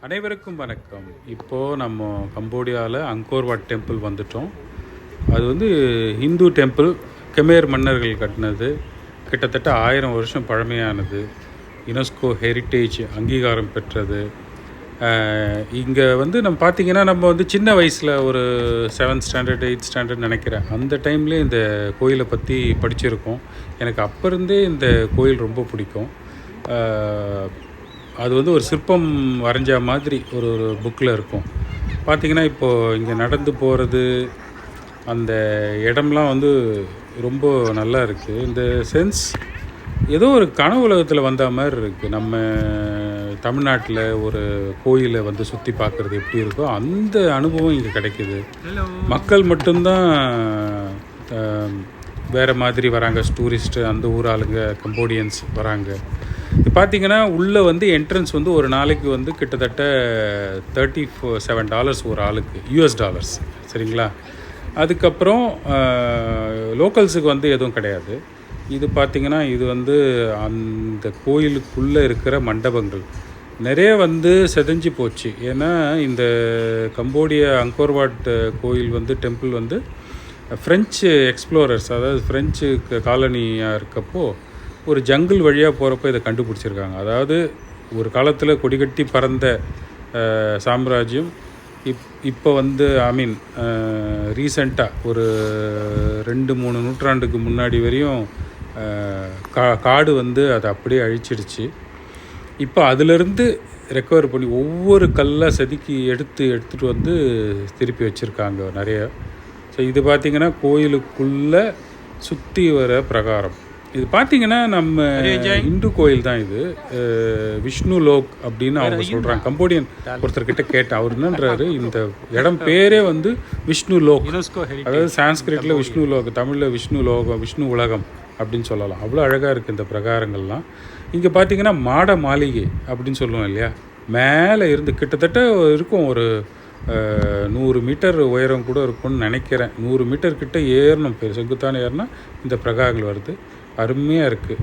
அனைவருக்கும் வணக்கம். இப்போது நம்ம கம்போடியாவில் அங்கோர் வாட் டெம்பிள் வந்துட்டோம். அது வந்து ஹிந்து டெம்பிள், கெமேர் மன்னர்கள் கட்டினது. கிட்டத்தட்ட 1000 வருஷம் பழமையானது. யுனெஸ்கோ ஹெரிட்டேஜ் அங்கீகாரம் பெற்றது. இங்கே வந்து நம்ம பார்த்திங்கன்னா, நம்ம வந்து சின்ன வயசில் ஒரு 7th ஸ்டாண்டர்ட் 8th ஸ்டாண்டர்ட் நினைக்கிறேன், அந்த டைம்லேயே இந்த கோயிலை பற்றி படிச்சிருக்கோம். எனக்கு அப்போ இருந்தே இந்த கோயில் ரொம்ப பிடிக்கும். அது வந்து ஒரு சிற்பம் வரைஞ்ச மாதிரி ஒரு புக்கில் இருக்கும். பார்த்திங்கன்னா, இப்போது இங்கே நடந்து போகிறது, அந்த இடம்லாம் வந்து ரொம்ப நல்லா இருக்குது. இந்த சென்ஸ் ஏதோ ஒரு கனவு உலகத்தில் வந்த மாதிரி இருக்குது. நம்ம தமிழ்நாட்டில் ஒரு கோயிலை வந்து சுற்றி பார்க்குறது எப்படி இருக்கோ அந்த அனுபவம் இங்கே கிடைக்கிது. மக்கள் மட்டும்தான் வேறு மாதிரி வராங்க. டூரிஸ்ட்டு, அந்த ஊர் ஆளுங்க, கம்போடியன்ஸ் வராங்க. இப்போ பார்த்திங்கன்னா, உள்ளே வந்து என்ட்ரன்ஸ் வந்து ஒரு நாளைக்கு வந்து கிட்டத்தட்ட $37 ஒரு ஆளுக்கு, US டாலர்ஸ். சரிங்களா? அதுக்கப்புறம் லோக்கல்ஸுக்கு வந்து எதுவும் கிடையாது. இது பார்த்திங்கன்னா, இது வந்து அந்த கோயிலுக்குள்ளே இருக்கிற மண்டபங்கள் நிறைய வந்து செதஞ்சு போச்சு. ஏன்னா இந்த கம்போடியா அங்கோர் வாட் கோயில் வந்து டெம்பிள் வந்து ஃப்ரெஞ்சு எக்ஸ்ப்ளோரர்ஸ், அதாவது ஃப்ரெஞ்சு காலனியாக இருக்கப்போ ஒரு ஜங்கிள் வழியாக போகிறப்போ இதை கண்டுபிடிச்சிருக்காங்க. அதாவது ஒரு காலத்தில் கொடிகட்டி பறந்த சாம்ராஜ்யம் இப்போ வந்து ரீசெண்டாக ஒரு 2-3 நூற்றாண்டுக்கு முன்னாடி வரையும் காடு வந்து அதை அப்படியே அழிச்சிடுச்சு. இப்போ அதிலிருந்து ரெக்கவர் பண்ணி ஒவ்வொரு கல்லாக செதுக்கி எடுத்துகிட்டு வந்து திருப்பி வச்சுருக்காங்க நிறைய. ஸோ இது பார்த்திங்கன்னா கோயிலுக்குள்ளே சுற்றி வர பிரகாரம். இது பார்த்திங்கன்னா நம்ம இந்து கோயில் தான். இது விஷ்ணு லோக் அப்படின்னு அவங்க சொல்கிறாங்க. கம்போடியன் ஒருத்தர்கிட்ட கேட்டேன், அவர் என்னன்றாரு, இந்த இடம் பேரே வந்து விஷ்ணு லோக், அதாவது சான்ஸ்கிரிட்டில் விஷ்ணு லோக், தமிழில் விஷ்ணு லோகம், விஷ்ணு உலகம் அப்படின்னு சொல்லலாம். அவ்வளோ அழகாக இருக்குது இந்த பிரகாரங்கள்லாம். இங்கே பார்த்திங்கன்னா மாட மாளிகை அப்படின்னு சொல்லுவோம் இல்லையா, மேலே இருந்து கிட்டத்தட்ட இருக்கும் ஒரு 100 மீட்டர் உயரம் கூட இருக்கும்னு நினைக்கிறேன். 100 மீட்டர் கிட்ட ஏறணும், செங்குத்தான ஏறினா இந்த பிரகாரங்கள் வருது. அருமையாக இருக்குது.